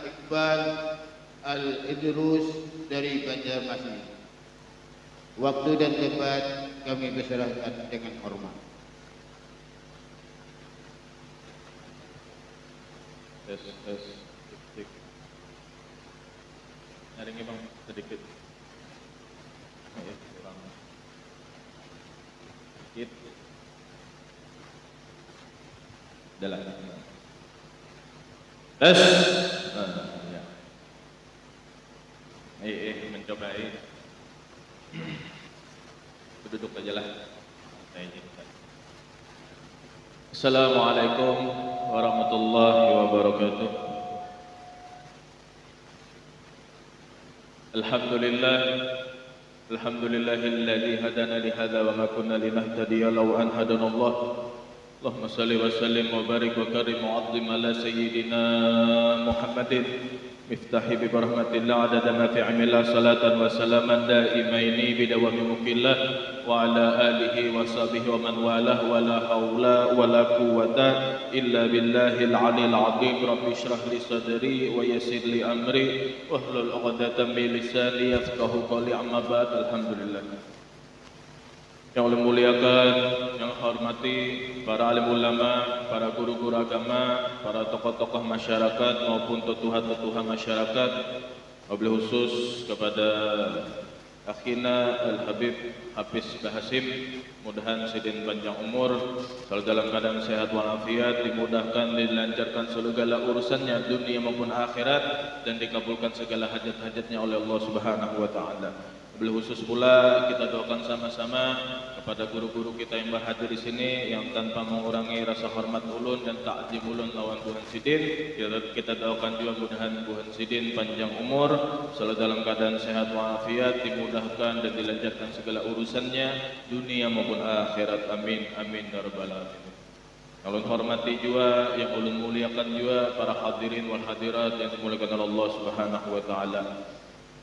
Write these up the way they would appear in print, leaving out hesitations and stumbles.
Iqbal Al-Idrus dari Banjarmasin. Waktu dan tempat kami persilahkan dengan hormat. Tes. Cek. Nyaringnya bang sedikit. Ya, kurang. Sedikit. Udah lah. Tes. Ya. Mencoba duduk aja lah. Assalamualaikum warahmatullahi wabarakatuh. Alhamdulillahilladzi hadana li hadza wa ma kunna linahtadiya law an hadana Allah. Allahumma shalli wa sallim wa barik wa karim wa 'azzim ala sayyidina Muhammadin miftahi bi rahmatillah adada ma fi 'amillah salatan wa salaman daimaini bi dawami mukillah wa ala alihi wa sahbihi wa man walah wa la haula wa la quwwata illa billahil 'aliyil 'azim. Rabbi shrah li sadri wa yassir li amri wahlul 'uqdatam min lisani yafqahu qawli. Amma ba'd. Alhamdulillah. Yang Allah muliakan, yang hormati para alim ulama, para guru-guru agama, para tokoh-tokoh masyarakat maupun tetuha-tetuha masyarakat, wabil khusus kepada akhina Al-Habib Hafiz Bahasim, mudahan sidin panjang umur, selalu dalam keadaan sehat walafiat, dimudahkan, dilancarkan segala urusannya dunia maupun akhirat, dan dikabulkan segala hajat-hajatnya oleh Allah Subhanahu wa taala. Wabil khusus pula kita doakan sama-sama kepada guru-guru kita yang berhadir di sini, yang tanpa mengurangi rasa hormat ulun dan takzim ulun lawan Tuhan Sidin. Kita doakan juga mudahan Tuhan Sidin panjang umur, selalu dalam keadaan sehat walafiat, dimudahkan dan dilancarkan segala urusannya dunia maupun akhirat. Amin amin ya rabbal alamin. Yang ulun hormati juga, yang ulun muliakan juga para hadirin wal hadirat yang dimuliakan oleh Allah Subhanahu wa taala.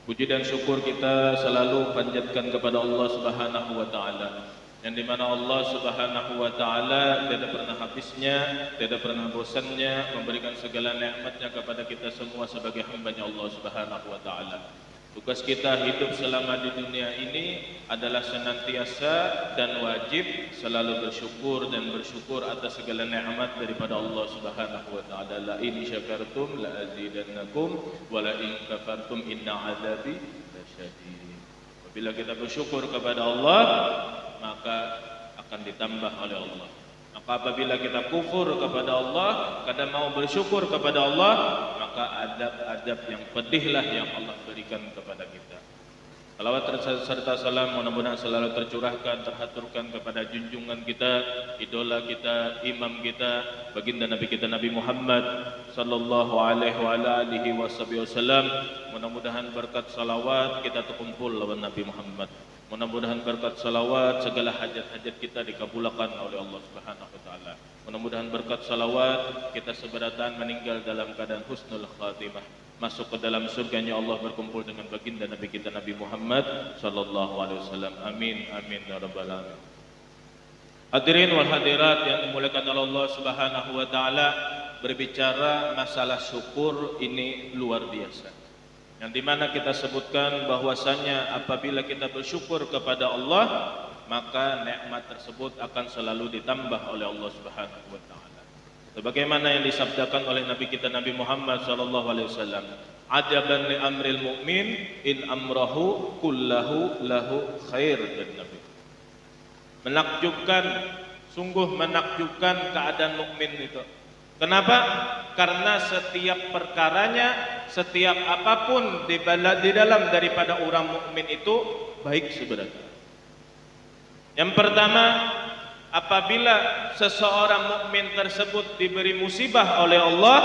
Puji dan syukur kita selalu panjatkan kepada Allah Subhanahu wa taala, yang dimana Allah Subhanahu wa taala tidak pernah habisnya, tidak pernah bosannya memberikan segala nikmatnya kepada kita semua sebagai hamba-Nya Allah Subhanahu wa taala. Tugas kita hidup selama di dunia ini adalah senantiasa dan wajib selalu bersyukur dan bersyukur atas segala nikmat daripada Allah Subhanahu wa taala. La in syakartum la azidannakum wa la in kafartum inna 'adzabi lasyadid. Apabila kita bersyukur kepada Allah, maka akan ditambah oleh Allah. Maka apabila kita kufur kepada Allah, kadang mau bersyukur kepada Allah, maka adab-adab yang pedihlah yang Allah berikan kepada kita. Salawat serta salam mudah-mudahan selalu tercurahkan, terhaturkan kepada junjungan kita, idola kita, imam kita, baginda Nabi kita Nabi Muhammad sallallahu alaihi wasallam. Mudah-mudahan berkat salawat kita terkumpul lawan Nabi Muhammad. Mudah-mudahan berkat salawat segala hajat-hajat kita dikabulkan oleh Allah Subhanahu wa taala. Mudah-mudahan berkat salawat kita seberatan meninggal dalam keadaan husnul khatimah, masuk ke dalam surganya Allah, berkumpul dengan baginda Nabi kita Nabi Muhammad sallallahu alaihi wasallam. Amin amin ya rabbal alamin. Hadirin wal hadirat yang dimuliakan oleh Allah Subhanahu wa taala, berbicara masalah syukur ini luar biasa. Yang dimana kita sebutkan bahwasanya apabila kita bersyukur kepada Allah, maka nikmat tersebut akan selalu ditambah oleh Allah Subhanahu wa taala. Sebagaimana yang disabdakan oleh Nabi kita Nabi Muhammad sallallahu alaihi wasallam, "Ajaban li amril mu'min in amrahu kullahu lahu khair." Dan Nabi menakjubkan, sungguh menakjubkan keadaan mukmin itu. Kenapa? Karena setiap perkaranya, setiap apapun di dalam daripada orang mukmin itu baik sebenarnya. Yang pertama, apabila seseorang mukmin tersebut diberi musibah oleh Allah,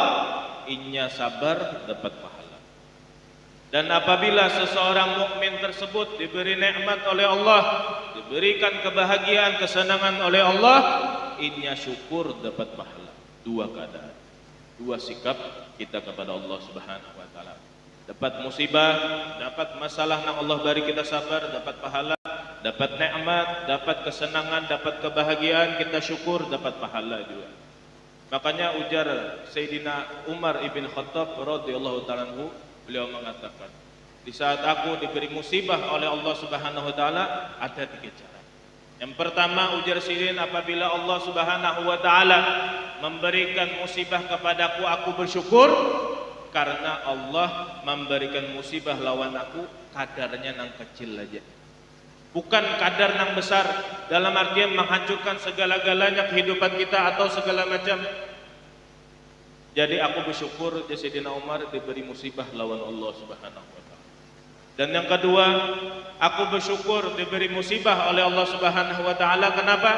inya sabar dapat pahala. Dan apabila seseorang mukmin tersebut diberi nikmat oleh Allah, diberikan kebahagiaan, kesenangan oleh Allah, inya syukur dapat pahala. Dua keadaan, dua sikap kita kepada Allah Subhanahu wa taala. Dapat musibah, dapat masalah yang Allah beri kita sabar, dapat pahala, dapat nikmat, dapat kesenangan, dapat kebahagiaan, kita syukur, dapat pahala juga. Makanya ujar Sayyidina Umar ibn Khattab radhiyallahu ta'ala anhu, beliau mengatakan, di saat aku diberi musibah oleh Allah Subhanahu wa taala ada 3 cara. Yang pertama, ujar Sirin, apabila Allah Subhanahu wa taala memberikan musibah kepadaku, aku bersyukur karena Allah memberikan musibah lawan aku kadarnya nang kecil aja. Bukan kadar nang besar dalam artian menghancurkan segala-galanya kehidupan kita atau segala macam. Jadi aku bersyukur Sayyidina Umar diberi musibah lawan Allah Subhanahu wa taala. Dan yang kedua, aku bersyukur diberi musibah oleh Allah Subhanahu wa taala. Kenapa?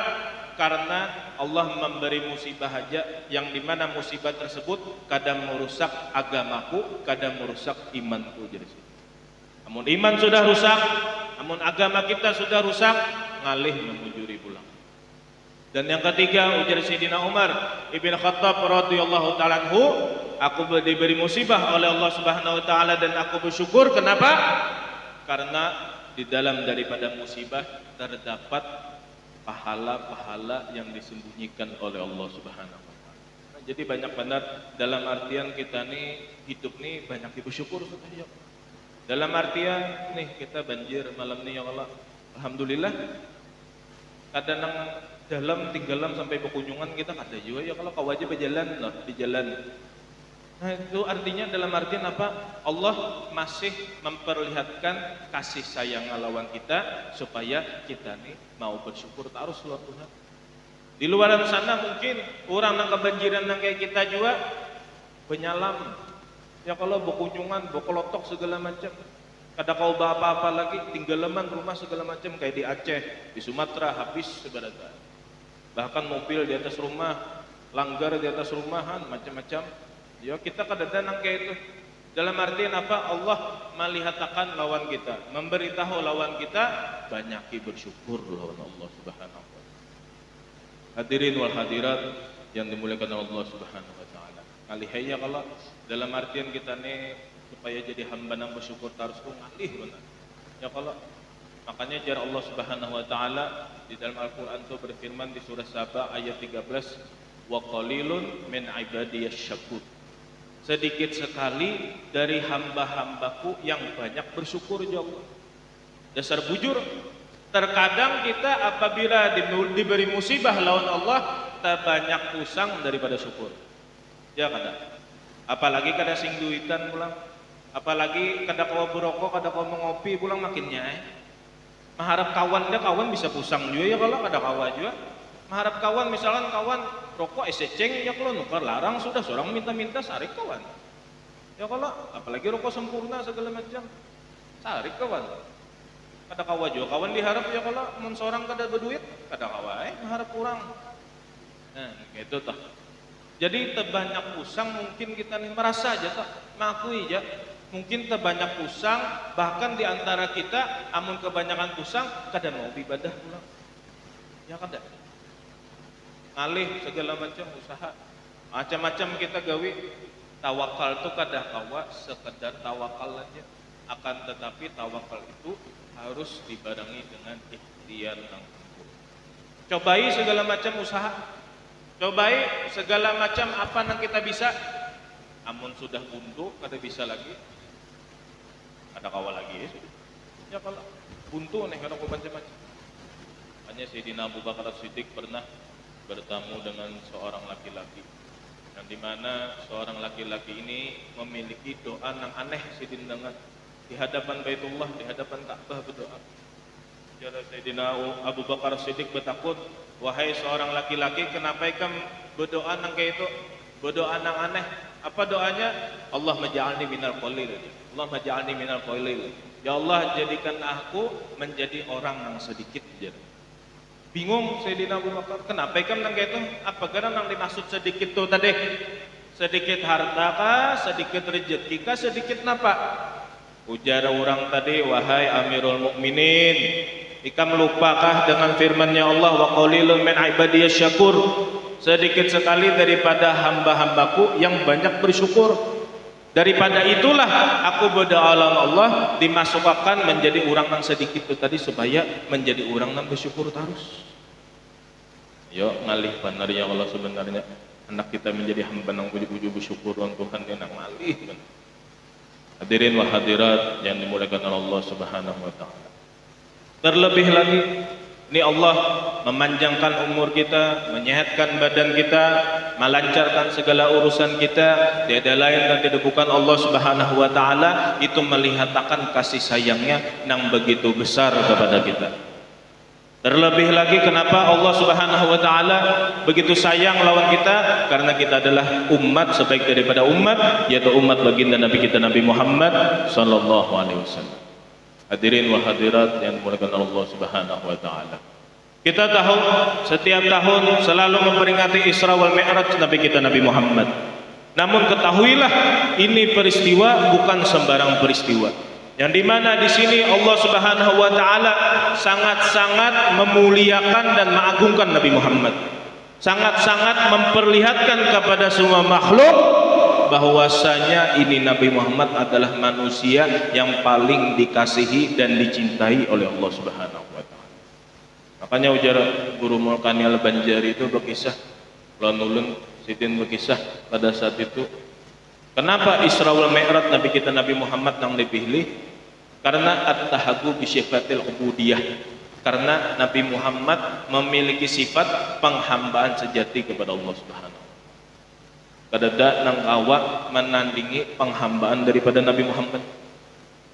Karena Allah memberi musibah aja yang dimana musibah tersebut kadang merusak agamaku, kadang merusak imanku. Jadi namun iman sudah rusak, namun agama kita sudah rusak, ngalih memujuri pulang. Dan yang ketiga, ujar Sayyidina Umar ibn Khattab radhiyallahu ta'ala anhu, aku diberi musibah oleh Allah Subhanahu wa taala dan aku bersyukur. Kenapa? Karena di dalam daripada musibah terdapat pahala-pahala yang disembunyikan oleh Allah Subhanahu wa taala. Nah, jadi banyak benar dalam artian kita nih hidup nih banyak bersyukur ya. Dalam artian nih kita banjir malam nih ya Allah, alhamdulillah. Kadang dalam tinggalan sampai berkunjungan kita kada juga ya kalau kau aja berjalan loh di jalan. Nah itu artinya dalam artian apa? Allah masih memperlihatkan kasih sayang lawan kita supaya kita nih mau bersyukur terus luar Tuhan. Di luar sana mungkin orang yang kebanjiran yang kayak kita juga benyalam. Ya kalau berkunjungan, berkelotok segala macam. Kada kau apa-apa lagi, tinggalaman rumah segala macam kayak di Aceh, di Sumatera habis sebarata. Bahkan mobil di atas rumah, langgar di atas rumahan, macam-macam. Ya kita kadang-kadang kayak itu. Dalam artian apa? Allah melihatkan lawan kita, memberitahu lawan kita, banyaki bersyukur lawan Allah Subhanahu wa taala. Hadirin wal hadirat yang dimuliakan Allah Subhanahu wa taala. Alihaya kalau dalam artian kita nih supaya jadi hamba yang bersyukur harus ngalih benar. Ya kalau makanya jar Allah Subhanahu wa taala di dalam Al-Qur'an itu berfirman di surah Saba ayat 13, wa qalilun min ibadiyasy syakur. Sedikit sekali dari hamba-hambaku yang banyak bersyukur ya Allah. Dasar bujur, terkadang kita apabila diberi musibah lawan Allah tak banyak usang daripada syukur. Ya kada. Apalagi kada sing duitan pulang. Apalagi kada kawa berokok, kada kawa mengopi pulang makin nyai. Mengharap kawan dia kawan bisa pusang juga ya kalau kada kawa juga. Mengharap kawan misalkan kawan rokok eseceng ya kalau nukar larang sudah seorang minta-minta sarik kawan. Ya kalau apalagi rokok sempurna segala macam. Sarik kawan. Kada kawa juga kawan diharap ya kalau mun seorang kada berduit kada kawa mengharap kurang. Nah, gitu tah. Jadi terbanyak usang mungkin kita nih merasa aja tak mengakui aja mungkin terbanyak usang bahkan diantara kita amun kebanyakan usang kadang mau ibadah pulang ya kada ngalih segala macam usaha macam-macam kita gawi tawakal itu kada kawa sekedar tawakal aja akan tetapi tawakal itu harus dibarengi dengan ikhtiar yang sempurna. Cobai segala macam usaha. Cobai segala macam apa yang kita bisa. Amun sudah buntu kada bisa lagi. Ada kawal lagi ya sudah. Ya kalau buntu nih kada macam-macam. Hanya Sayyidina Abu Bakar As-Siddiq pernah bertemu dengan seorang laki-laki. Yang dimana seorang laki-laki ini memiliki doa yang aneh dengan di hadapan Baitullah, di hadapan Ka'bah berdoa. Jadi Sayyidina Abu Bakar As-Siddiq bertakut, wahai seorang laki-laki, kenapa kamu berdoa nang kayak itu? Berdoa nang aneh. Apa doanya? Allah maj'alni minal qalil. Allah maj'alni minal qalil. Ya Allah, jadikan aku menjadi orang yang sedikit. Bingung Sayyidina Abu Bakar, kenapa kamu nang kayak itu? Apa karena nang dimaksud sedikit tuh tadi? Sedikit harta kah? Sedikit rezeki kah? Sedikit napa? Ujar orang tadi, wahai Amirul Mukminin, ikam lupakah dengan firman-Nya Allah wa qalilun min ibadiyasy syakur? Sedikit sekali daripada hamba-hambaku yang banyak bersyukur. Daripada itulah aku berdoa Allah dimasukkan menjadi orang yang sedikit itu tadi supaya menjadi orang yang bersyukur terus. Yo ngalih benar ya Allah sebenarnya. anak kita menjadi hamba nang ujuk-ujuk bersyukur Tuhan yang nang malih. Hadirin wa hadirat yang dimuliakan oleh Allah Subhanahu wa taala. Terlebih lagi ini Allah memanjangkan umur kita, menyehatkan badan kita, melancarkan segala urusan kita. Tiada lain dan tidak bukan Allah Subhanahu wa taala itu melihatkan kasih sayangnya yang begitu besar kepada kita. Terlebih lagi kenapa Allah Subhanahu wa taala begitu sayang lawan kita? Karena kita adalah umat sebaik daripada umat, yaitu umat baginda Nabi kita Nabi Muhammad sallallahu alaihi wasallam. Hadirin wa hadirat yang dimuliakan Allah Subhanahu wa taala. Kita tahu setiap tahun selalu memperingati Isra wal Mi'raj Nabi kita Nabi Muhammad. Namun ketahuilah ini peristiwa bukan sembarang peristiwa. Yang dimana di sini Allah Subhanahu wa taala sangat-sangat memuliakan dan mengagungkan Nabi Muhammad. Sangat-sangat memperlihatkan kepada semua makhluk bahwasanya ini Nabi Muhammad adalah manusia yang paling dikasihi dan dicintai oleh Allah Subhanahu wa taala. Makanya ujar Guru Mulkani Al-Banjari itu berkisah, Lanulun Sidin berkisah pada saat itu, kenapa Isra wal Mi'raj Nabi kita Nabi Muhammad yang dipilih? Karena at-tahaqqu bi sifatil ubudiyah. Karena Nabi Muhammad memiliki sifat penghambaan sejati kepada Allah Subhanahu wa taala. Kadada nang awak menandingi penghambaan daripada Nabi Muhammad.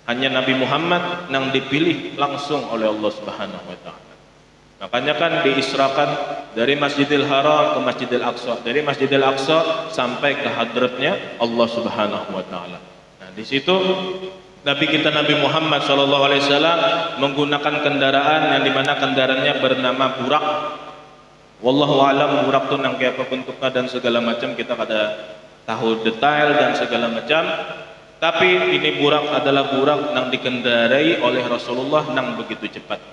Hanya Nabi Muhammad nang dipilih langsung oleh Allah Subhanahu wa taala. Makanya kan diisrakan dari Masjidil Haram ke Masjidil Aqsa, dari Masjidil Aqsa sampai ke hadratnya Allah Subhanahu wa taala. Nah, di situ Nabi kita Nabi Muhammad sallallahu alaihi wasallam menggunakan kendaraan yang dimana kendaraannya bernama Burak. Wallahu alam burak itu nang kayak apa bentuknya dan segala macam kita kada tahu detail dan segala macam. Tapi ini burak adalah burak nang dikendarai oleh Rasulullah nang begitu cepat.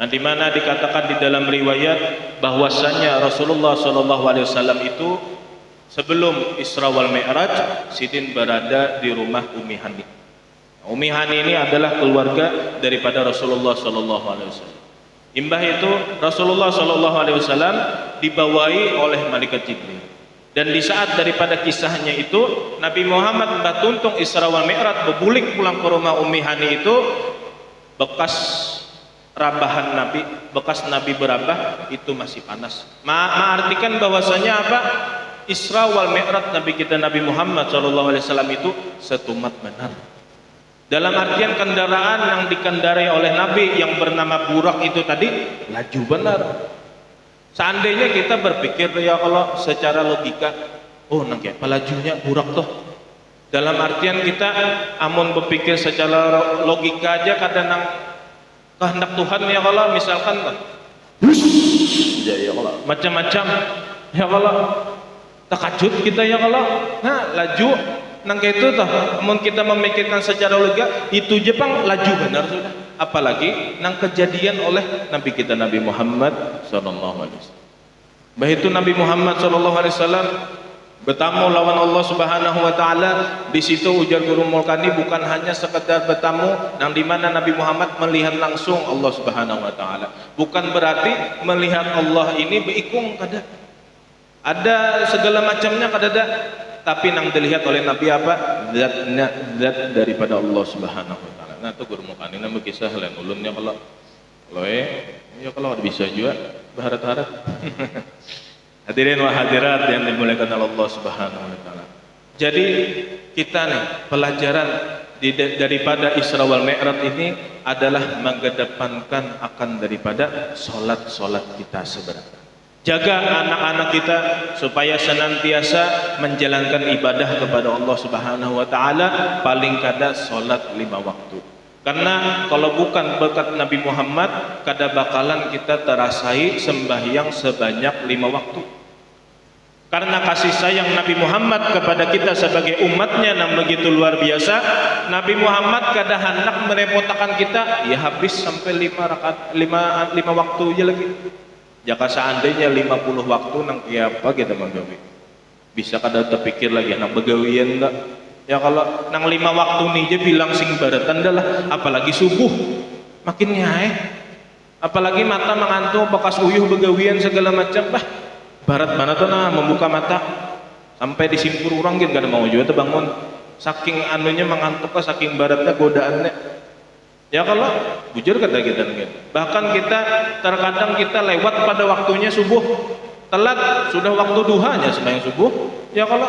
Nah, di mana dikatakan di dalam riwayat bahwasanya Rasulullah Shallallahu Alaihi Wasallam itu sebelum Isra wal Mi'raj, Sidin berada di rumah Ummi Hani. Ummi Hani ini adalah keluarga daripada Rasulullah Shallallahu Alaihi Wasallam. Imbah itu Rasulullah Shallallahu Alaihi Wasallam dibawahi oleh malaikat Jibril. Dan di saat daripada kisahnya itu Nabi Muhammad batuntung Isra wal Mi'raj berbulik pulang ke rumah Ummi Hani itu, bekas rabahan Nabi, bekas Nabi berabah itu masih panas. Mengartikan bahwasanya apa? Isra wal Mi'raj Nabi kita Nabi Muhammad Shallallahu Alaihi Wasallam itu setumat benar. Dalam artian kendaraan yang dikendarai oleh Nabi yang bernama Burak itu tadi laju benar. Seandainya kita berpikir ya kalau secara logika, oh nang kayak pelajunya Burak toh. Dalam artian kita amun berpikir secara logika aja kadang nang kehendak Tuhan ya kalau misalkan ya kalau macam-macam ya kalau terkejut kita ya kalau nah laju nang kayak itu toh, namun kita memikirkan secara logika itu Jepang laju benar sudah. Apalagi nang kejadian oleh Nabi kita Nabi Muhammad sallallahu alaihi wasallam. Bah itu Nabi Muhammad sallallahu alaihi wasallam bertamu lawan Allah Subhanahu wa taala. Di situ ujar Guru Mulkani bukan hanya sekedar bertamu yang di mana Nabi Muhammad melihat langsung Allah Subhanahu wa taala. Bukan berarti melihat Allah ini beikung kada. Ada segala macamnya kada ada. Tapi yang dilihat oleh Nabi apa? Zat daripada Allah Subhanahu wa taala. Nah, itu Guru Mulkani nama kisah lain ulunnya kalau ya kalau bisa juga berharap-harap. Hadirin wa hadirat yang dimuliakan Allah Subhanahu wa taala. Jadi kita nih pelajaran daripada Isra wal Mi'raj ini adalah mengedepankan akan daripada salat kita sebenarnya. Jaga anak-anak kita supaya senantiasa menjalankan ibadah kepada Allah Subhanahu wa taala, paling kada salat 5 waktu. Karena kalau bukan berkat Nabi Muhammad, kada bakalan kita terasai sembahyang sebanyak 5 waktu. Karena kasih sayang Nabi Muhammad kepada kita sebagai umatnya yang begitu luar biasa, Nabi Muhammad kada hendak merepotkan kita, ya habis sampai 5 waktu aja lagi. Jika seandainya 50 waktu nang apa kita menggawi, bisa kada terpikir lagi nang begawian enggak? Ya kalau nang 5 waktu nih je bilang sing baratan dah lah, apalagi subuh makin nyae, apalagi mata mengantuk bekas uyuh begawian segala macam bah Barat mana tuh nah membuka mata sampai disimpur orang gitu kada mau juga tuh bangun. Saking anunya mengantuknya, saking baratnya godaannya. Ya kalau bujur kata kita gitu. Bahkan kita terkadang kita lewat pada waktunya subuh, telat sudah waktu duhanya sembahyang subuh. Ya kalau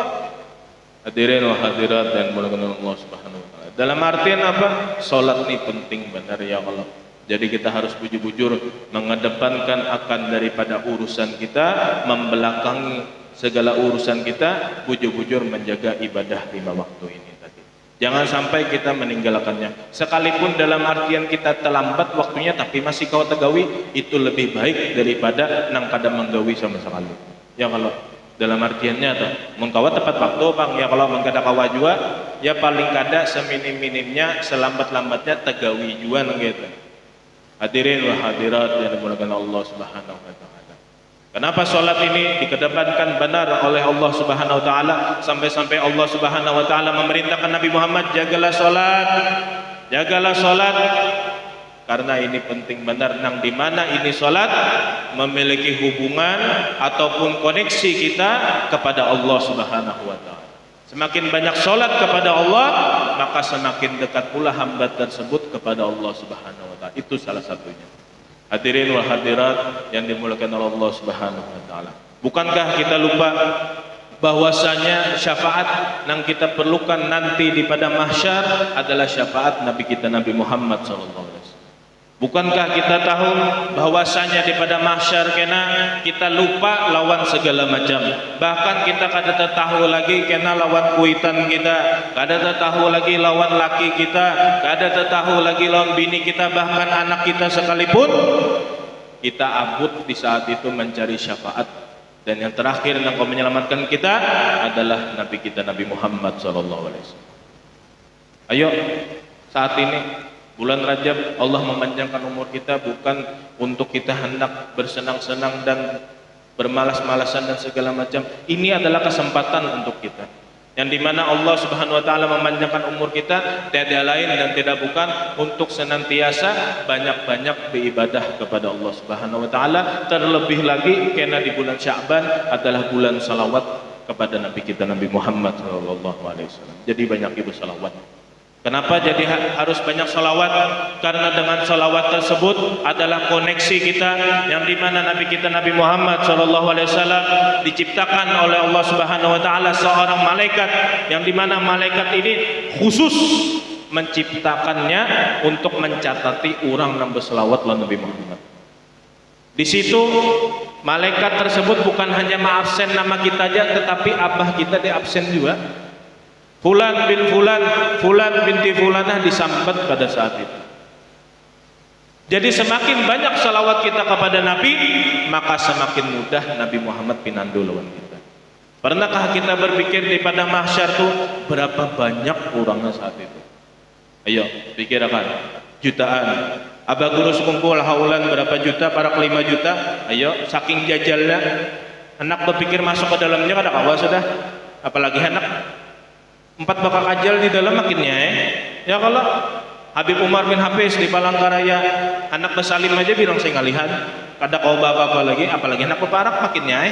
hadirin wa hadirat dan mulia-mulia Allah Subhanahu wa taala. Dalam artian apa? Salat ini penting benar ya Allah. Jadi kita harus bujur-bujur mengedepankan akan daripada urusan kita, membelakangi segala urusan kita, bujur-bujur menjaga ibadah 5 waktu ini tadi. Jangan sampai kita meninggalkannya. Sekalipun dalam artian kita terlambat waktunya tapi masih kau tegawi, itu lebih baik daripada nang kada menggawi sama sekali. Ya kalau dalam artiannya tuh mengkawat tepat waktu bang, ya kalau mengkada kawa juga ya paling kada seminim-minimnya selambat-lambatnya tegawi juga nang gitu. Hadirin wa hadirat yang dimuliakan Allah Subhanahu wa taala. Kenapa salat ini dikedepankan benar oleh Allah Subhanahu wa taala sampai-sampai Allah Subhanahu wa taala memerintahkan Nabi Muhammad jagalah salat. Jagalah salat. Karena ini penting benar nang di mana ini salat memiliki hubungan ataupun koneksi kita kepada Allah Subhanahu wa taala. Semakin banyak salat kepada Allah, maka semakin dekat pula hamba tersebut kepada Allah Subhanahu wa taala. Itu salah satunya. Hadirin wal hadirat yang dimuliakan oleh Allah Subhanahu wa taala. Bukankah kita lupa bahwasanya syafaat yang kita perlukan nanti di pada mahsyar adalah syafaat Nabi kita Nabi Muhammad sallallahu alaihi wasallam. Bukankah kita tahu bahwasanya di pada mahsyar kena kita lupa lawan segala macam. Bahkan kita kada tahu lagi kena lawan kuitan kita, kada tahu lagi lawan laki kita, kada tahu lagi lawan bini kita, bahkan anak kita sekalipun. Kita abut di saat itu mencari syafaat. Dan yang terakhir yang akan menyelamatkan kita adalah Nabi kita Nabi Muhammad sallallahu alaihi wasallam. Ayo saat ini bulan Rajab, Allah memanjangkan umur kita bukan untuk kita hendak bersenang-senang dan bermalas-malasan dan segala macam. Ini adalah kesempatan untuk kita. Yang dimana Allah Subhanahu wa taala memanjangkan umur kita tiada lain dan tidak bukan untuk senantiasa banyak-banyak beribadah kepada Allah Subhanahu wa taala. Terlebih lagi karena di bulan Sya'ban adalah bulan salawat kepada Nabi kita Nabi Muhammad sallallahu alaihi wasallam. Jadi banyak ibu salawat. Kenapa jadi harus banyak salawat? Karena dengan salawat tersebut adalah koneksi kita yang dimana Nabi kita Nabi Muhammad SAW diciptakan oleh Allah Subhanahu Wa Taala seorang malaikat yang dimana malaikat ini khusus menciptakannya untuk mencatati orang yang berselawat lawan Nabi Muhammad. Di situ malaikat tersebut bukan hanya mengabsen nama kita aja, tetapi abah kita diabsen juga. Fulan bin Fulan, Fulan binti Fulanah disambat pada saat itu. Jadi semakin banyak salawat kita kepada Nabi, maka semakin mudah Nabi Muhammad pinandu lawan kita. Pernahkah kita berpikir di pada mahsyar tuh berapa banyak orangnya saat itu? Ayo pikirkan, jutaan. Abah guru sekumpul haulan berapa juta, para 5 juta. Ayo saking jajalnya, anak berpikir masuk ke dalamnya kada kawa sudah. Apalagi anak 4 bakal kajal di dalam makinnya ya kalau Habib Umar bin Hafiz di Palangkaraya anak bersalim aja bilang saya ngalihan kada kau apa-apa lagi apalagi anak peparak makinnya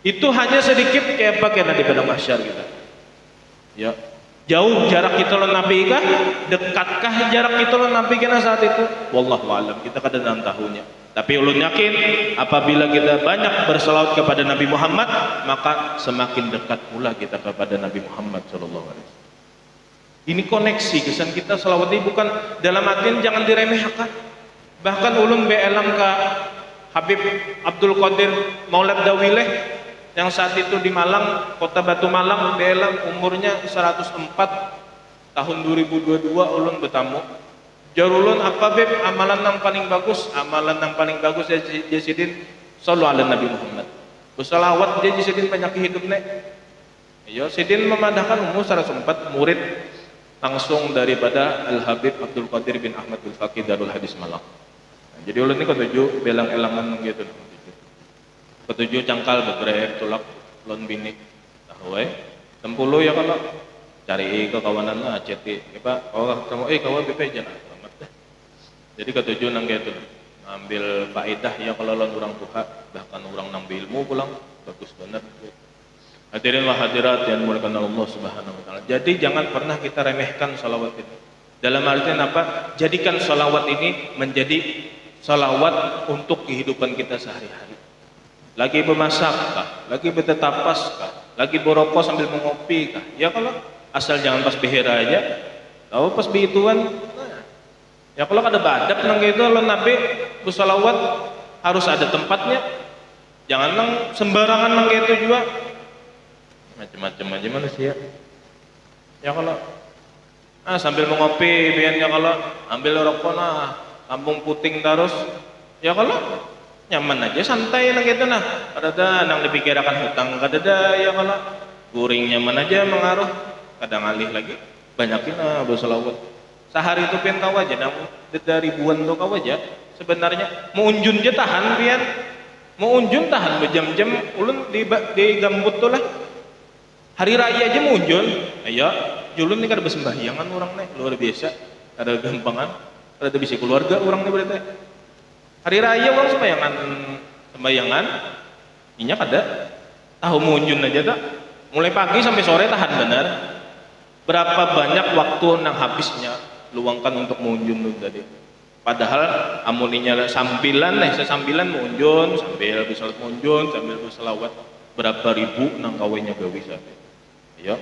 itu hanya sedikit kayak apa kena di padang mahsyar kita ya jauh jarak kita lawan Nabi kah dekatkah jarak kita lawan Nabi kena saat itu wallahu alam kita kada tahunya. Tapi ulun yakin apabila kita banyak berselawat kepada Nabi Muhammad maka semakin dekat pula kita kepada Nabi Muhammad sallallahu alaihi wasallam. Ini koneksi kesan kita selawat ini bukan dalam artian jangan diremehkan. Bahkan ulun beelang ke Habib Abdul Qadir Maulad Dawileh yang saat itu di Malang, Kota Batu Malang, beelang umurnya 104 tahun 2022 ulun bertamu. Jarulun apa beb amalan yang paling bagus? Amalan yang paling bagus ya Jasidin sallu ala Nabi Muhammad. Bersalawat dia Jasidin banyak hidup nek. Iya, Sidin memandahkan umur 104 murid langsung daripada Al Habib Abdul Qadir bin Ahmad Al Faqih Darul Hadis Malang. Nah, jadi ulun ini ketujuh belang-elangan gitu. Ketujuh cangkal begrek tulak lon bini. Tahu tempuluh ya kalau cari ke kawanan lah ceti. Pak, oh kamu kawan BP jangan. Jadi ketujuh nang gitu. ambil faedah ya kalau lawan orang tua, bahkan orang nambah ilmu pulang, bagus benar. Hadirin wa hadirat yang dimuliakan Allah Subhanahu wa taala. Jadi jangan pernah kita remehkan salawat ini. Dalam artian apa? Jadikan salawat ini menjadi salawat untuk kehidupan kita sehari-hari. Lagi bermasak kah? Lagi bertetapas kah? Lagi berokok sambil mengopi kah? Ya kalau asal jangan pas behera aja. Tahu pas behituan. Ya kalau ada badak nang gitu lo nabi bersalawat harus ada tempatnya. Jangan nang sembarangan nang gitu juga. Macam-macam aja manusia. Ya kalau sambil mengopi biarnya kalau ambil rokok nah kampung puting terus ya kalau nyaman aja santai nang gitu nah ada nang dipikirkan hutang kadada ya kalau guring nyaman aja mengaruh kadang alih lagi banyakin berselawat sehari itu pian kau aja namun dari ribuan tuh kau aja sebenarnya mau unjun aja tahan pian mau unjun tahan berjam-jam ulun di gambut tuh lah hari raya aja mau unjun ayo julun nih kada bersembahyangan orang nih luar biasa ada gampangan ada bisa keluarga orang nih berarti hari raya orang sembayangan inya kada tahu mau unjun aja tak mulai pagi sampai sore tahan benar berapa banyak waktu nang habisnya luangkan untuk mau unjun tuh tadi padahal amuninya sambilan sesambilan mau unjun sambil bisa mau unjun sambil berselawat berapa ribu nang kawenya gawe sampai ya.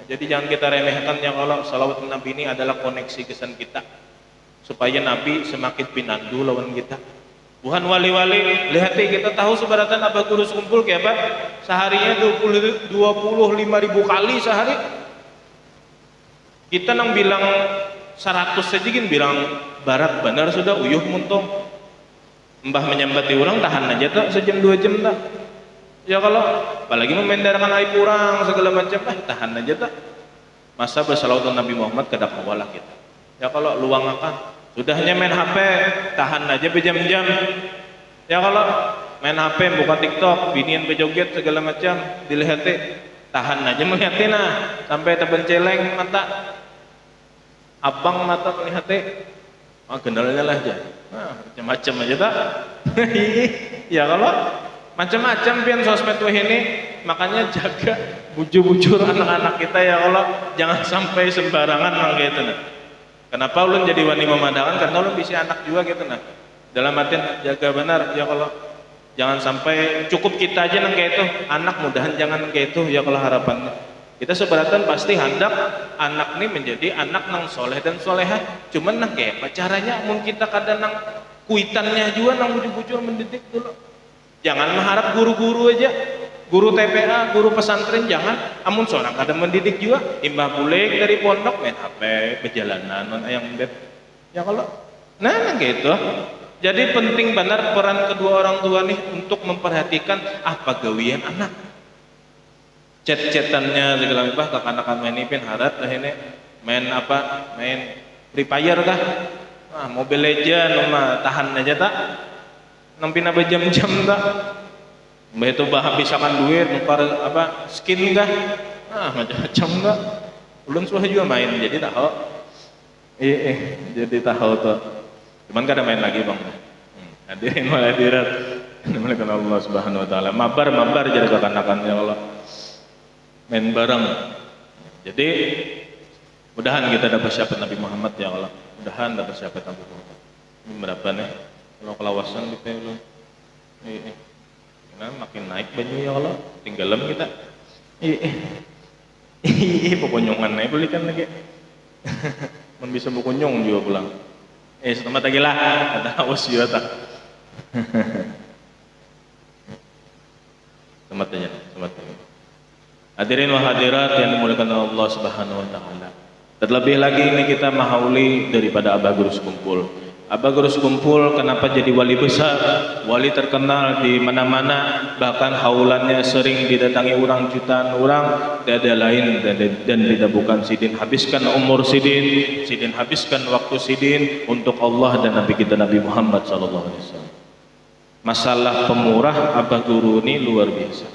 Jadi jangan kita remehkan yang kalau salawat Nabi ini adalah koneksi kesan kita supaya Nabi semakin pinandu lawan kita. Bukan wali-wali, lihat kita tahu sebaratan abah kurus kumpul kayak apa? Seharinya 25.000 kali sehari. Kita nang bilang 100 saja kan bilang barat benar sudah uyuh muntung. Mbah menyambati orang tahan aja tak sejam 2 jam tak. Ya kalau apalagi memendarkan aib kurang segala macam tahan aja tak masa bersalawat Nabi Muhammad kada kawalah kita ya kalau luang akan sudahnya main HP tahan aja berjam-jam ya kalau main HP buka TikTok binian bejoget segala macam dilihat tahan aja melihatin sampai terbenceleng mata abang mata melihat gendalnya lah aja macam-macam aja tak ya kalau macam-macam pian sosmed ini makanya jaga bujur-bujur anak-anak kita ya Allah jangan sampai sembarangan nang gitu nah kenapa ulun jadi wani memandangkan karena ulun bisa anak juga gitu nah dalam artian jaga benar ya Allah jangan sampai cukup kita aja nang gitu anak mudahan jangan gitu ya kalau harapannya kita seberatan pasti hendak anak ini menjadi anak nang soleh dan soleha cuman nang kayak apa caranya mungkin kita kadang nang kuitannya juga nang bujur-bujur mendidik dulu. Jangan mengharap guru-guru aja, guru TPA, guru pesantren jangan. Amun seorang kadang mendidik juga, imbah bulik dari pondok main HP, perjalanan non ayam beb. Ya kalau, nah gitu. Jadi penting benar peran kedua orang tua nih untuk memperhatikan apa gawian anak. Chat-chatannya segala macam kekanakan main ipin harat lah ini main apa, main Free Fire kah? Mobile Legends, tahan aja tak. Nampi nambah jam-jam tak mbak itu habisakan duit nukar apa skin kah macam-macam tak ulun suah juga main jadi tahu jadi tahu tuh cuman kada main lagi bang hadirin wal hadirat dimuliakan Allah Subhanahu wa taala mabar jadi kekanakan ya Allah main bareng jadi mudahan kita dapat syafaat Nabi Muhammad ya Allah mudahan dapat syafaat Nabi Muhammad ini berapa nih kalau kelawasan di pelun, nah makin naik baju ya Allah, tinggalan kita, pokonyongan naik belikan lagi, man bisa pokonyong juga pulang, setelah lagi lah, ada awas juga tak, semat aja. Hadirin wa hadirat yang dimuliakan Allah Subhanahu wa taala. Terlebih lagi ini kita mahauli daripada Abah Guru Sekumpul. Abah Guru Sekumpul kenapa jadi wali besar, wali terkenal di mana-mana, bahkan haulannya sering didatangi orang jutaan orang, tiada lain dan tidak bukan sidin habiskan umur sidin habiskan waktu sidin untuk Allah dan Nabi kita Nabi Muhammad sallallahu alaihi wasallam. Masalah pemurah Abah Guru ini luar biasa.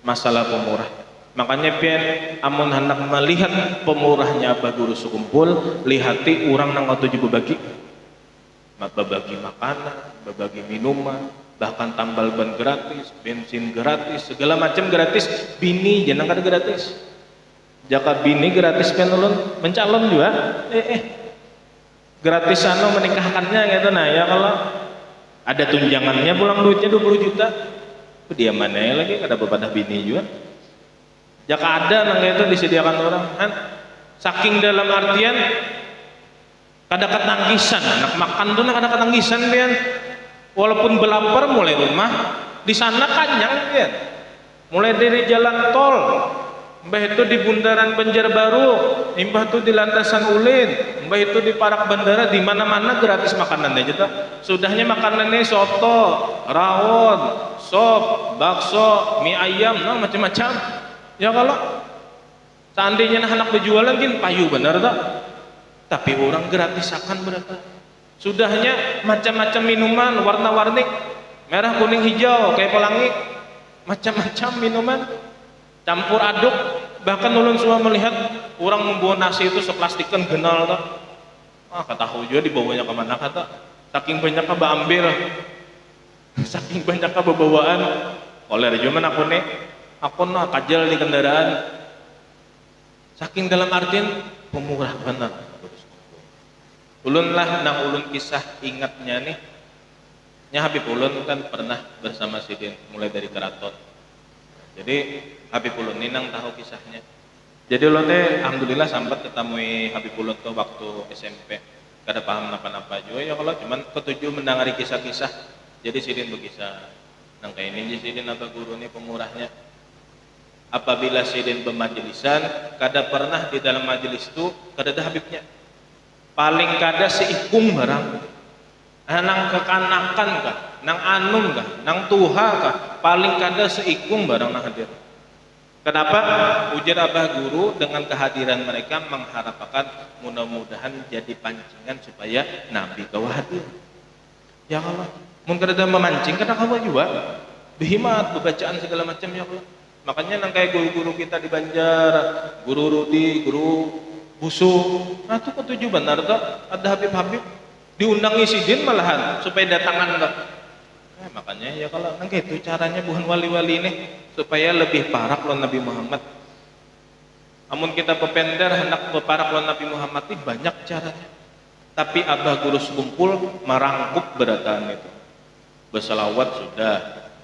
Masalah pemurah. Makanya pian amun hendak melihat pemurahnya Abah Guru Sekumpul, lihati orang nang waktu juga bagi. Berbagi makanan, berbagi minuman, bahkan tambal ban gratis, bensin gratis, segala macam gratis. Bini jenang kada gratis. Jaka bini gratis penulun mencalon juga. Gratis menikahkannya gitu. Nah ya kalau ada tunjangannya pulang duitnya 20 juta. Dia mana ya lagi kada bepadah bini juga. Jaka ada nang itu disediakan orang kan. Saking dalam artian kada ketanggisan, anak makan tuh kada ketanggisan pian. Walaupun belapar mulai rumah, di sana kanyang pian. Mulai dari jalan tol, mbah itu di bundaran Banjarbaru, mbah itu di landasan Ulin, mbah itu di Parak Bandara, di mana-mana gratis makanan aja tuh. Sudahnya makanannya soto, rawon, sop, bakso, mie ayam, nah macam-macam. Ya kalau seandainya anak berjualan kan payu benar tak? Tapi orang gratis akan berapa? Sudahnya macam-macam minuman warna-warni, merah, kuning, hijau, kayak pelangi, macam-macam minuman campur aduk. Bahkan ulun semua melihat orang membawa nasi itu seplastikan genal tak? Kata tahu juga dibawanya kemana kata? Saking banyak apa ambil, saking banyak apa bawaan. Oleh cuman aku nak kajal di kendaraan. Saking dalam artian pemurah benar. Ulun lah nang ulun kisah ingatnya nih. Nya Habib ulun kan pernah bersama Sidin mulai dari keraton. Jadi Habib ulun ini nang tahu kisahnya. Jadi ulun alhamdulillah sempat ketemu Habib ulun tuh waktu SMP. Kada paham apa-apa juga ya kalau cuman ketujuh mendengari kisah-kisah. Jadi Sidin berkisah nang kayak ini Sidin atau guru ini pemurahnya. Apabila Sidin bermajlisan, kada pernah di dalam majelis itu kada ada Habibnya. Paling kada seikung barang. Nang kekanakan kah, nang anum kah, nang tuha kah, paling kada seikung barang nang hadir. Kenapa? Ujar Abah Guru dengan kehadiran mereka mengharapkan mudah-mudahan jadi pancingan supaya Nabi kau hadir. Ya Allah, mungkin kada memancing kada kau juga. Behimat bacaan segala macam ya Allah. Makanya nang kayak guru-guru kita di Banjar, guru Rudi, guru Busu, nah itu ketujuh benar tuh ada Habib-Habib diundangi Sidin malahan supaya datangan tuh. Makanya ya kalau nang itu caranya bukan wali-wali ini supaya lebih parak lawan Nabi Muhammad. Namun kita pepender hendak berparak lawan Nabi Muhammad ini banyak caranya. Tapi Abah Guru kumpul merangkup berataan itu. Berselawat sudah,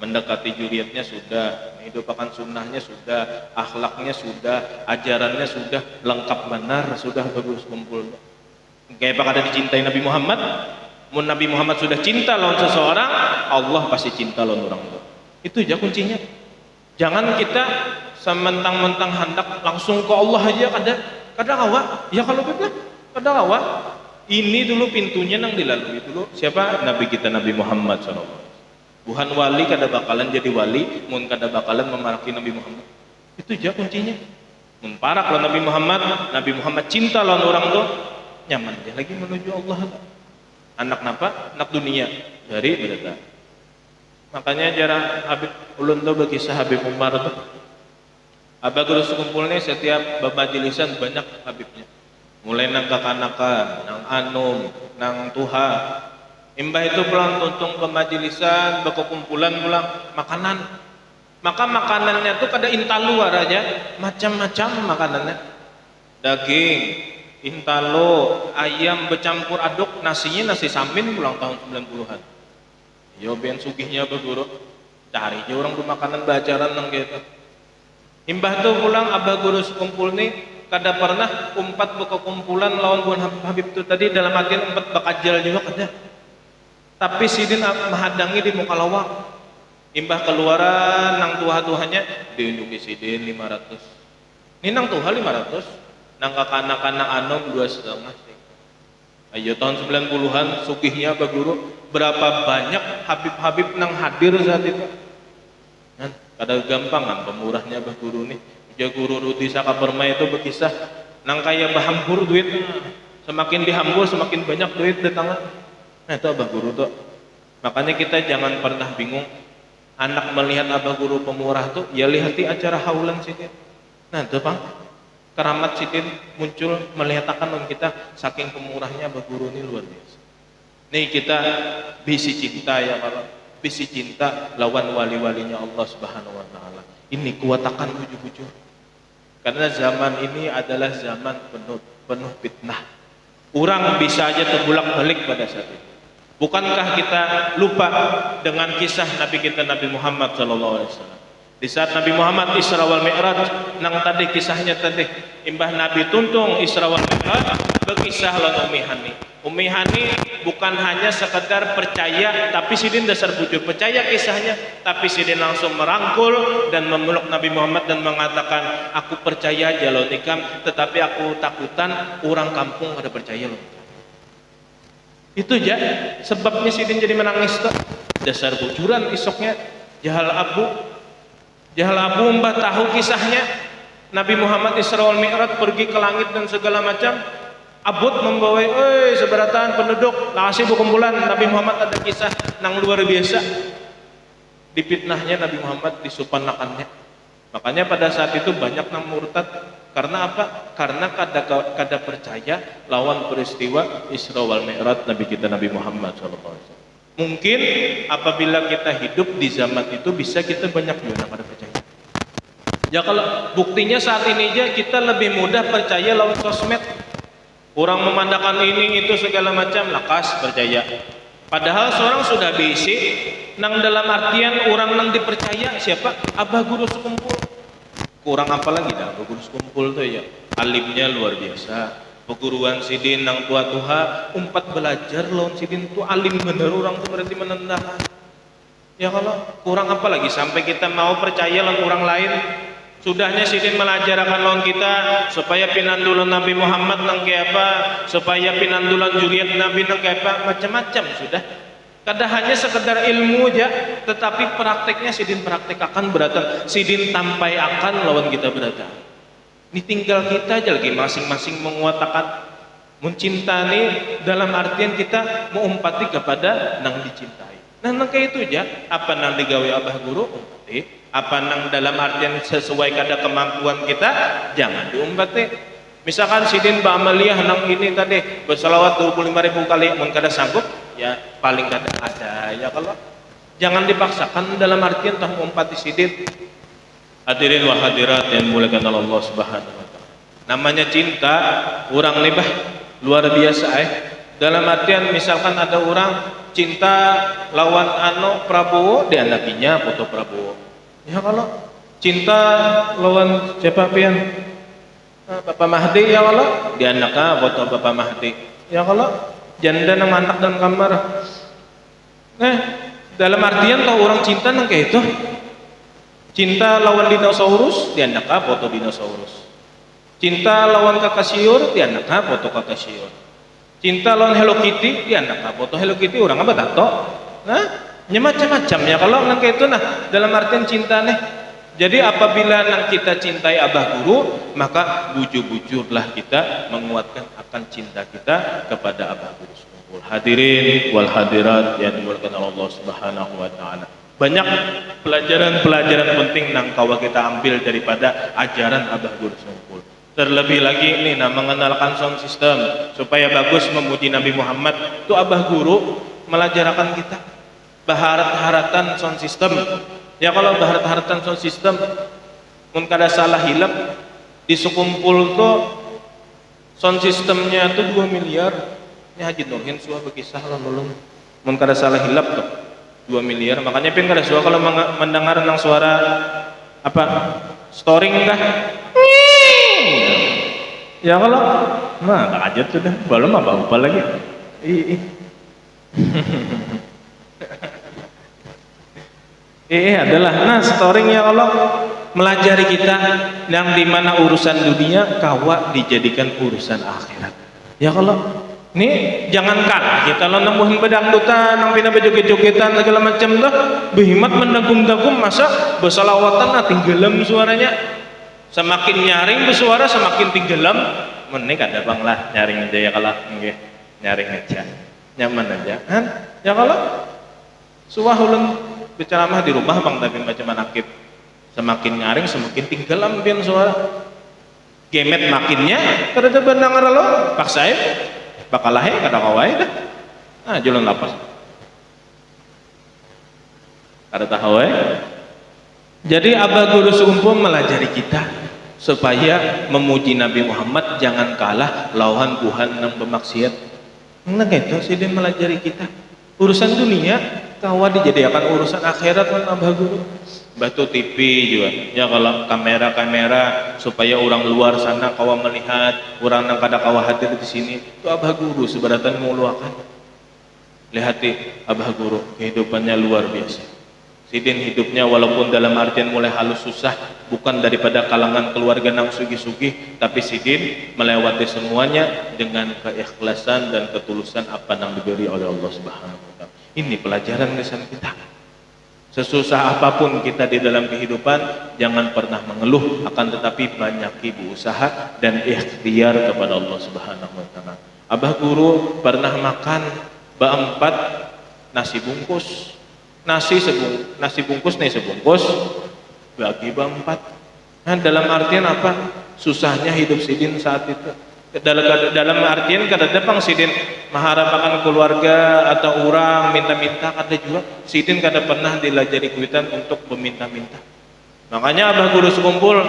mendekati juriatnya sudah, menghidupkan sunnahnya sudah, akhlaknya sudah, ajarannya sudah, lengkap benar sudah bagus kumpul. Kayak apa kada dicintai Nabi Muhammad? Mun Nabi Muhammad sudah cinta lawan seseorang, Allah pasti cinta lawan orang itu. Itu aja kuncinya. Jangan kita sementang-mentang hendak langsung ke Allah aja kada kawa. Ya kalau betul kada kawa. Ini dulu pintunya nang dilalui dulu. Siapa? Nabi kita Nabi Muhammad SAW. Bukan wali kada bakalan jadi wali, mun kada bakalan memaraki Nabi Muhammad. Itu aja kuncinya. Mun parak lawan Nabi Muhammad cinta lawan orang tuh, nyaman dia lagi menuju Allah. Anak napa? Anak dunia dari berita. Makanya jarang Habib ulun tuh berkisah Habib Umar tuh. Abah Guru sekumpulnya setiap bermajlisan banyak Habibnya. Mulai nang kakanakan, nang anum, nang tuha. Imbah itu pulang tuntung ke majlisan, berkumpulan pulang makanan. Maka makanannya tuh kada intalu aja, macam-macam makanannya. Daging, intalo, ayam bercampur aduk, nasinya nasi samin pulang tahun 90-an. Yo ben sugihnya berguru, cari aja orang tuh makanan bacaran nang gitu. Imbah tuh pulang Abah Guru sekumpul nih kada pernah umpat berkumpulan lawan buan Habib itu tadi dalam artian umpat bakajal juga kada. Tapi Sidin menghadangi di muka lawak. Imbah keluaran nang tuha-tuhanya diunjuki Sidin 500. Ini nang tuha 500, nang kakana-kana anom 2,5. Ayo tahun 90-an sugihnya Abah Guru berapa banyak Habib-Habib nang hadir saat itu. Nah, kada gampang kan pemurahnya Abah Guru nih. Guru Rudi Saka Permai itu berkisah nang kaya bahambur duit, semakin dihambur semakin banyak duit di tangan. Nah itu Abah Guru tuh. Makanya kita jangan pernah bingung anak melihat Abah Guru pemurah tuh, ya lihati acara haulan Sidin. Nah itu Bang, keramat Sidin muncul melihatkan kita saking pemurahnya Abah Guru ini luar biasa. Nih kita bisi cinta ya kalau bisi cinta lawan wali-walinya Allah Subhanahu wa taala. Ini kuatakan bujur-bujur. Karena zaman ini adalah zaman penuh fitnah. Orang bisa aja terbulak-balik pada saat itu. Bukankah kita lupa dengan kisah Nabi kita Nabi Muhammad sallallahu alaihi wasallam? Di saat Nabi Muhammad Isra wal Mi'raj, nang tadi kisahnya tadi, imbah Nabi tuntung Isra wal Mi'raj, berkisah lawan Ummi Hani. Ummi Hani bukan hanya sekedar percaya, tapi sidin dasar bujur percaya kisahnya, tapi sidin langsung merangkul dan memeluk Nabi Muhammad dan mengatakan, aku percaya aja lo nikam, tetapi aku takutan orang kampung ada percaya lo. Itu aja sebabnya sidin jadi menangis tuh. Dasar bujuran isoknya jahal abu mbah tahu kisahnya Nabi Muhammad Isra wal Mi'raj pergi ke langit dan segala macam. Abud membawa seberatan penduduk nasi bukumpulan. Nabi Muhammad ada kisah nang luar biasa. Dipitnahnya Nabi Muhammad, disupanakannya. Makanya pada saat itu banyak nang murtad. Karena apa? Karena kada percaya lawan peristiwa Isra wal Mi'raj Nabi kita Nabi Muhammad SAW. Mungkin apabila kita hidup di zaman itu bisa kita banyak juga kada percaya. Ya kalau buktinya saat ini aja kita lebih mudah percaya lawan sosmed. Orang memandangkan ini itu segala macam lakas percaya. Padahal seorang sudah bisi nang dalam artian orang nang dipercaya siapa? Abah guru sekumpul. Kurang apa lagi dah abah guru sekumpul tuh ya. Alimnya luar biasa. Peguruan sidin nang tua-tua umpat belajar lawan sidin tuh alim bener orang tuh berarti menendang. Ya kalau kurang apa lagi sampai kita mau percaya lawan orang lain. Sudahnya sidin melajarkan lawan kita supaya pinandulan Nabi Muhammad nang kayak apa, supaya pinandulan Juliet Nabi nang kayak apa, macam-macam sudah. Kada hanya sekedar ilmu aja, tetapi prakteknya sidin praktek akan beratan, sidin tampai akan lawan kita beratan. Ini tinggal kita aja lagi masing-masing menguatakan mencintai dalam artian kita mengumpati kepada nang dicintai. Nah nang kayak itu aja, apa nang digawe abah guru umpati. Apa nang dalam artian sesuai kada kemampuan kita jangan diumpati. Misalkan sidin ba'amaliyah nang ini tadi berselawat 25.000 kali mun kada sanggup ya paling kada ada ya kalau jangan dipaksakan dalam artian tah umpati sidin. Hadirin wa hadirat yang dimuliakan Allah Subhanahu wa taala. Namanya cinta orang nih bah luar biasa dalam artian misalkan ada orang cinta lawan Prabowo dianakinya foto Prabowo. Ya kalau cinta lawan siapa pian Bapak Mahdi ya kalau dia anaknya foto Bapak Mahdi ya kalau janda nang anak dalam kamar dalam artian kalau orang cinta nang kayak itu cinta lawan dinosaurus dia anaknya foto dinosaurus, cinta lawan kakak siur dia anaknya foto kakak siur, cinta lawan Hello Kitty dia anaknya foto Hello Kitty orang apa tato macam-macam ya kalau nang kayak itu dalam artian cinta nih. Jadi apabila nang kita cintai abah guru maka bujur-bujurlah kita menguatkan akan cinta kita kepada abah guru sekumpul. Hadirin wal hadirat yang dimuliakan Allah Subhanahu wa taala. Banyak pelajaran-pelajaran penting nang kawa kita ambil daripada ajaran abah guru sekumpul. Terlebih lagi ini mengenalkan sound system supaya bagus memuji Nabi Muhammad. Itu abah guru melajarkan kita baharat-haratan sound system. Ya kalau baharat-haratan sound system mun kada salah hilap di sekumpul tuh sound systemnya tuh 2 miliar. Ini Haji Nurhin suah berkisah lah nulung. Mun kada salah hilap tuh 2 miliar. Makanya pin kada suah kalau mendengar nang suara apa storing dah. Ya kalau tak aja sudah belum apa-apa lagi. Adalah storynya kalau melajari kita yang dimana urusan dunia kawa dijadikan urusan akhirat. Ya kalau ini jangan kalah kita lo nemuin bedangdutan nang pina bejoget-jogetan segala macam tuh behimat mendagum-dagum masa bersalawatan tinggalam suaranya semakin nyaring bersuara semakin tinggalam menik ada bang lah nyaring aja ya kalau nyaring aja nyaman aja kan ya kalau suah ulun berceramah di rumah bang tapi macam manakib semakin nyaring semakin tinggalam pian suara gemet makinnya kada benang lo paksain bakal lahir kada kawai dah Jalan lapas. Kada tahu Jadi abah guru sekumpul melajari kita supaya memuji Nabi Muhammad jangan kalah lawan Tuhan yang bermaksiat. Nah gitu sih dia melajari kita. Urusan dunia kawa dijadikan urusan akhirat kan abah guru. Batu TV juga ya, kalau kamera supaya orang luar sana kawa melihat orang yang kada kawa hadir di sini itu abah guru seberatan menguluakan. Lihati abah guru kehidupannya luar biasa. Sidin hidupnya walaupun dalam artian mulai halus susah, bukan daripada kalangan keluarga nang sugih-sugih, tapi Sidin melewati semuanya dengan keikhlasan dan ketulusan apa yang diberi oleh Allah Subhanahu wa taala. Ini pelajaran lisan kita. Sesusah apapun kita di dalam kehidupan, jangan pernah mengeluh, akan tetapi banyaki berusaha dan ikhtiar kepada Allah Subhanahu wa taala. Abah guru pernah makan ba-4 nasi bungkus. Nasi bungkus nih sebungkus bagi ba-4. Nah, dalam artian apa? Susahnya hidup Sidin saat itu. Dalam artian kada depang Sidin mengharapkan keluarga atau orang minta-minta, kada juga. Sidin kada pernah dilajari kuitan untuk meminta-minta. Makanya abah guru sekumpul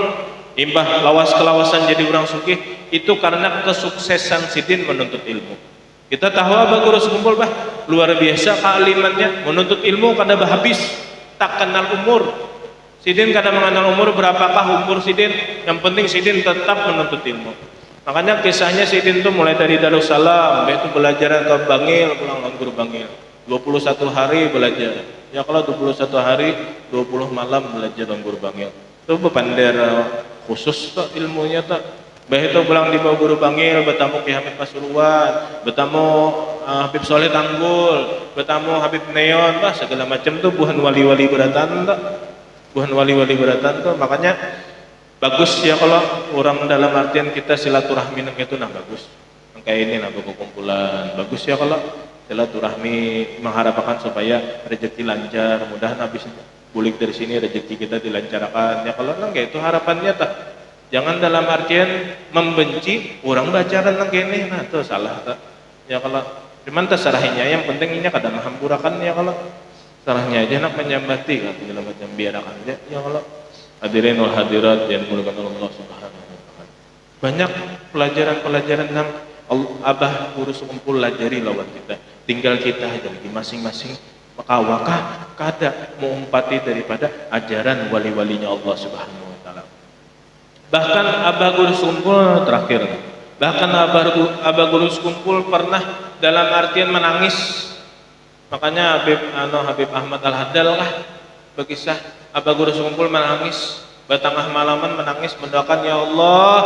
imbah lawas kelawasan jadi orang sugih itu karena kesuksesan Sidin menuntut ilmu. Kita tahu abah guru sekumpul luar biasa kealimannya, menuntut ilmu kada habis, tak kenal umur. Sidin kada mengenal umur, berapakah umur Sidin, yang penting Sidin tetap menuntut ilmu. Makanya kisahnya Sidin tuh mulai dari Darussalam, itu belajar ke Bangil, pulang guru Bangil 21 hari belajar. Ya kalau 21 hari 20 malam belajar guru Bangil. Itu bepander khusus tuh ilmunya tuh. Baik itu pulang di bawah guru Bangil, bertamu Ki Hamid Pasuruan, bertamu Habib Soleh Tanggul, bertamu Habib Neon, segala macam tuh buhan wali-wali beratan tuh. Buhan wali-wali beratan tuh. Makanya bagus ya kalau orang dalam artian kita silaturahmi itu bagus. Kayak ini kumpulan. Bagus ya kalau silaturahmi mengharapkan supaya rezeki lancar, mudah habis bulik dari sini rezeki kita dilancarkan. Ya kalau itu harapannya tak. Jangan dalam artian membenci orang bacaran nang kene, nah itu salah tak. Ya kalau cuman terserahnya yang pentingnya kadang hampurakan ya kalau salahnya aja nak menyambati kan segala macam biarkan aja ya kalau hadirin wal hadirat yang dimuliakan Allah Subhanahu wa taala. Banyak pelajaran-pelajaran yang abah guru sekumpul lajari lawan kita. Tinggal kita aja lagi masing-masing wakah kada mengumpati daripada ajaran wali-walinya Allah Subhanahu wa taala. Bahkan abah guru sekumpul terakhir. Bahkan abah guru sekumpul pernah dalam artian menangis. Makanya Habib Ahmad Al-Haddal berkisah abah guru sekumpul menangis. Batangah malaman menangis mendoakan, ya Allah,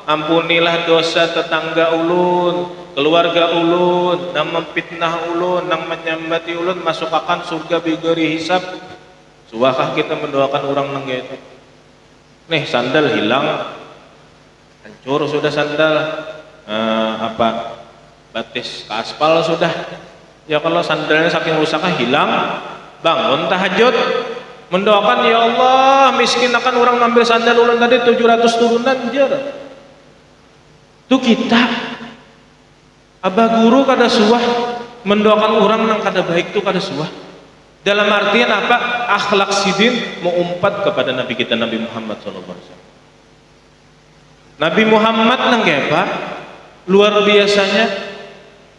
ampunilah dosa tetangga ulun, keluarga ulun, nang memfitnah ulun, nang menyambati ulun, masukkan surga bigori hisab. Suwakah kita mendoakan orang nang gitu? Nih sandal hilang, hancur sudah sandal, batis ke aspal sudah. Ya kalau sandalnya saking rusaknya hilang, bangun tahajud, mendoakan, ya Allah, miskin akan orang ngambil sandal ulang tadi 700 turunan jar. Itu kita, abah guru kada suah mendoakan orang yang kada baik itu kada suah. Dalam artian apa? Akhlak Sidin mengumpat kepada Nabi kita Nabi Muhammad SAW. Nabi Muhammad nang apa? Luar biasanya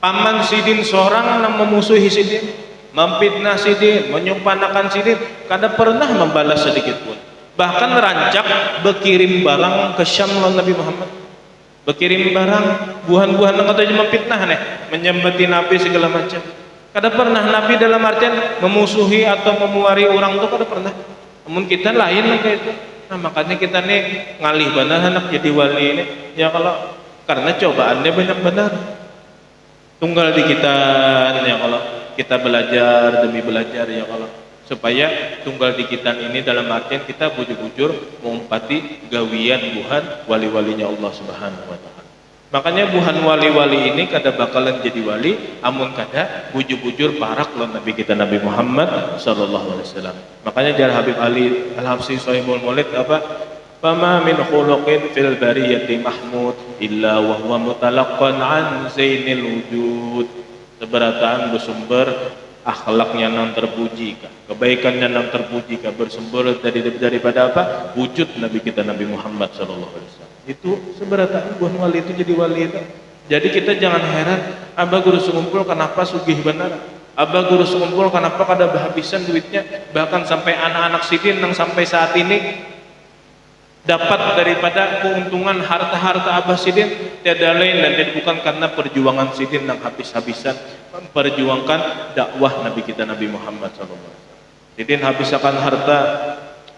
paman Sidin seorang yang memusuhi Sidin, memfitnah Sidin, menyumpanakan Sidin, kada pernah membalas sedikit pun. Bahkan rancak berkirim barang ke Syam lawan Nabi Muhammad. Berkirim barang buhan-buhan yang katanya memfitnah menyembati Nabi segala macam. Kada pernah Nabi dalam artian memusuhi atau memuari orang itu kada pernah. Namun kita lain kayak itu. Nah makanya kita nih ngalih benar anak jadi wali ini. Ya kalau karena cobaannya banyak benar. Tunggal di kita ya kalau kita belajar demi belajar ya kalau supaya tunggal di kita ini dalam artian kita bujur-bujur mengumpati gawian buhan wali-walinya Allah Subhanahu wa taala. Makanya buhan wali-wali ini kada bakalan jadi wali amun kada bujur-bujur parak lawan Nabi kita Nabi Muhammad sallallahu alaihi wasallam. Makanya jar Habib Ali Al-Habsyi Shahibul Maulid apa? Fama min khuluqin fil bariyati mahmud illa wa huwa mutalaqqan an zainil wujud. seberataan bersumber akhlaknya nang terpuji kah, kebaikannya nang terpuji kah, bersumber daripada apa? Wujud Nabi kita Nabi Muhammad sallallahu alaihi wasallam. Itu seberataan buah wali itu jadi wali itu. Jadi kita jangan heran, abah guru ngumpul kenapa sugih benar. Abah guru ngumpul kenapa kada berhabisan duitnya, bahkan sampai anak-anak sidin yang sampai saat ini dapat daripada keuntungan harta-harta abah sidin tiada lain dan tidak bukan karena perjuangan sidin yang habis-habisan memperjuangkan dakwah Nabi kita Nabi Muhammad SAW. Sidin habiskan harta,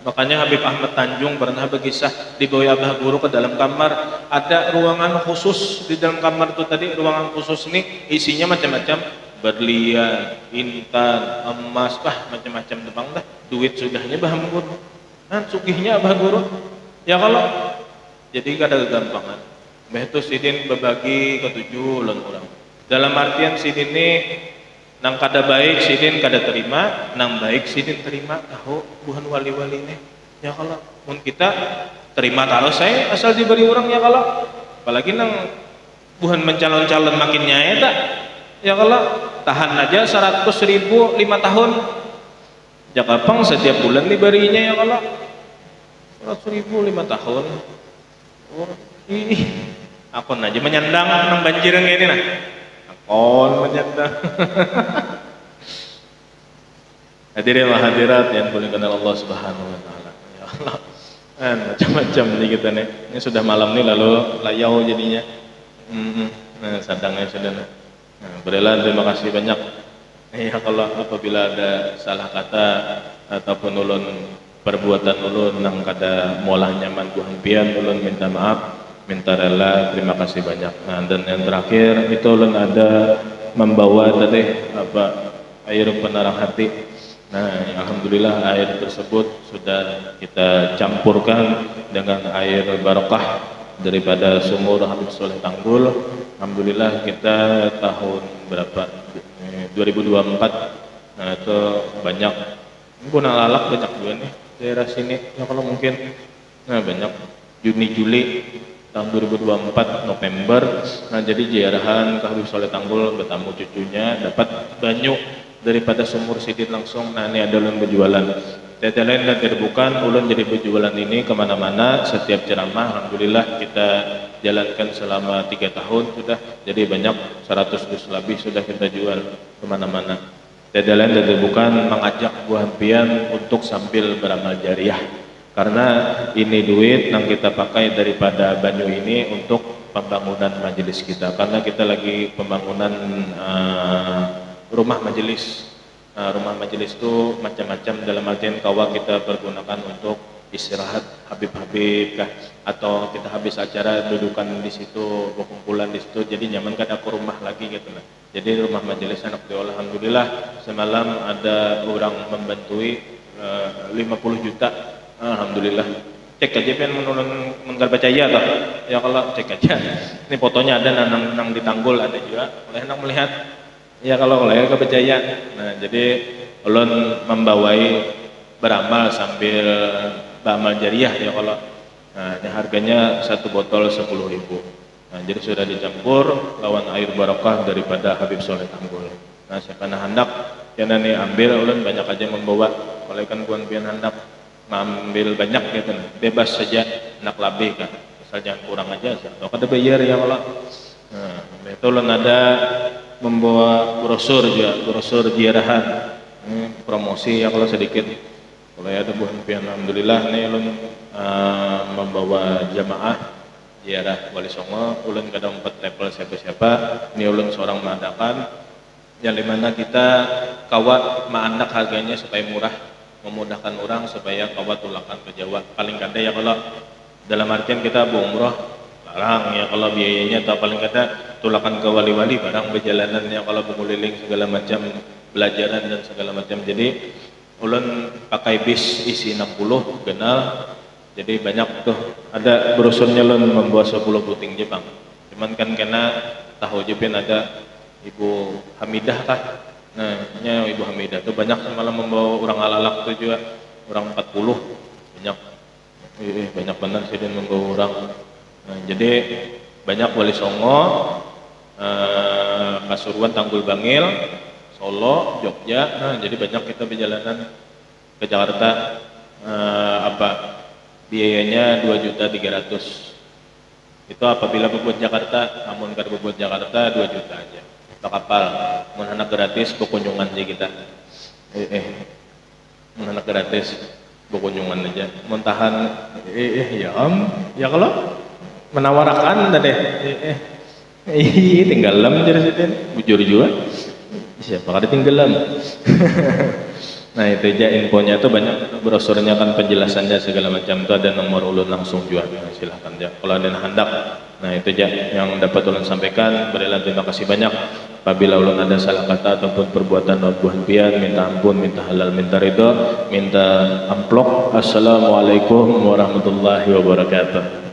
makanya Habib Ahmad Tanjung pernah berkisah dibawa abah guru ke dalam kamar, ada ruangan khusus di dalam kamar itu tadi, ruangan khusus ini isinya macam-macam, berlian, intan, emas, macam-macam tebang dah, duit sudahnya bah guru, sugihnya abah guru. Ya kalau jadi gak ada kegampangan. Begitu sidin berbagi ketujuh ulun orang. Dalam artian sidin ini nang kada baik sidin kada terima, nang baik sidin terima. Tahu bukan wali-wali ini. Ya kalau mun kita terima kalau saya asal diberi orang ya kalau. Apalagi nang bukan mencalon-calon makin nyaya tak. Ya kalau tahan aja 100.000 5 tahun. Jakapang setiap bulan diberinya ya kalau. 100.000 5 tahun. Oh, akon aja menyandang nang banjir ini nah. Akon menyandang. Hadirin wa hadirat yang dimuliakan Allah Subhanahu wa taala. Ya Allah. Macam-macam nih kita nih. Ini sudah malam nih lalu layau jadinya. Nah, sadangnya sudah. Nah, berilah terima kasih banyak. Ya kalau apabila ada salah kata ataupun ulun perbuatan ulun nang kada molah nyaman Tuhan pian, ulun minta maaf, minta rela, terima kasih banyak. Nah, dan yang terakhir itu ulun ada membawa tadi apa air penarang hati. Nah, alhamdulillah air tersebut sudah kita campurkan dengan air barokah daripada sumur Habib Soleh Tanggul. Alhamdulillah kita tahun berapa 2024. Nah, itu banyak guna lalak banyak juga nih daerah sini ya kalau mungkin. Nah, banyak Juni Juli tahun 2024 November. Nah, jadi ziarahan ke Habib Soleh Tanggul bertamu cucunya dapat banyu daripada sumur sidin langsung. Nah, ini ada ulun berjualan tiada lain dan tidak bukan ulun jadi berjualan ini kemana-mana setiap ceramah. Alhamdulillah kita jalankan selama 3 tahun sudah, jadi banyak 100 dus lebih sudah kita jual kemana-mana. Tiada lain dan bukan mengajak buah pian untuk sambil beramal jariah, karena ini duit yang kita pakai daripada banyu ini untuk pembangunan majelis kita, karena kita lagi pembangunan rumah majelis. Rumah majelis itu macam-macam, dalam artian kawa kita pergunakan untuk istirahat Habib-Habib kah, atau kita habis acara dudukan di situ, berkumpulan di situ, jadi nyaman kan aku rumah lagi gitu lah. Jadi rumah majelis anak diolah. Alhamdulillah semalam ada orang membantui 50 juta. Alhamdulillah. Cek aja pian menurun menggar percaya toh. Ya kalau cek aja. Ini fotonya ada nang di Tanggul ada juga. Oleh enak melihat. Ya kalau oleh kepercayaan. Nah, jadi ulun membawai beramal sambil beramal jariah ya kalau. Nah, ini harganya satu botol 10.000. Nah, jadi sudah dicampur lawan air barokah daripada Habib Soleh Tanggul. Nah, siapa nak hendak yang nih ambil, ulun banyak aja membawa. Oleh kan buan pian hendak mengambil banyak gitu, bebas saja nak labih kan, asal jangan kurang aja. Atau kada bayar ya Allah. Nah, itu ulun ada membawa brosur juga, brosur ziarahan. Promosi ya kalau sedikit. Kalau ada buan pian, alhamdulillah nih ulun membawa jamaah ziarah Wali Songo. Ulun kada empat level siapa-siapa, ini ulun seorang mengadakan yang dimana kita kawat maanak harganya supaya murah, memudahkan orang supaya kawat tulakan ke Jawa. Paling kada ya kalau dalam artian kita umroh larang ya kalau biayanya, atau paling kada tulakan ke wali-wali barang perjalanan ya kalau berkeliling segala macam belajaran dan segala macam. Jadi ulun pakai bis isi 60 kenal. Jadi banyak tuh, ada brosurnya ulun membawa 10 puting Jepang. Cuman kan kena tahu jepin ada Ibu Hamidah kah? Nah, Ibu Hamidah tuh banyak semalam membawa orang alalak tuh juga, orang 40 banyak. Banyak benar sih dan membawa orang. Nah, jadi banyak Wali Songo Pasuruan, Tanggul Bangil, Solo, Jogja. Nah, jadi banyak kita perjalanan ke Jakarta. Biayanya 2.300.000. Itu apabila bebut Jakarta, namun kalau bebut Jakarta 2 juta aja. Kita kapal, menanak gratis berkunjungan aja kita. Menanak gratis berkunjungan aja. Muntahan, ya kalau menawarkan tadi, tinggalam jadi situ, bujur juga. Siapa kali tinggalam? Nah itu aja infonya, itu banyak brosurnya kan, penjelasannya segala macam, itu ada nomor ulun langsung jual. Nah, silahkan ya kalau ada yang hendak. Nah itu aja yang dapat ulun sampaikan. Berilah terima kasih banyak. Apabila ulun ada salah kata ataupun perbuatan buah pian, minta ampun, minta halal, minta ridho, minta amplok. Assalamualaikum warahmatullahi wabarakatuh.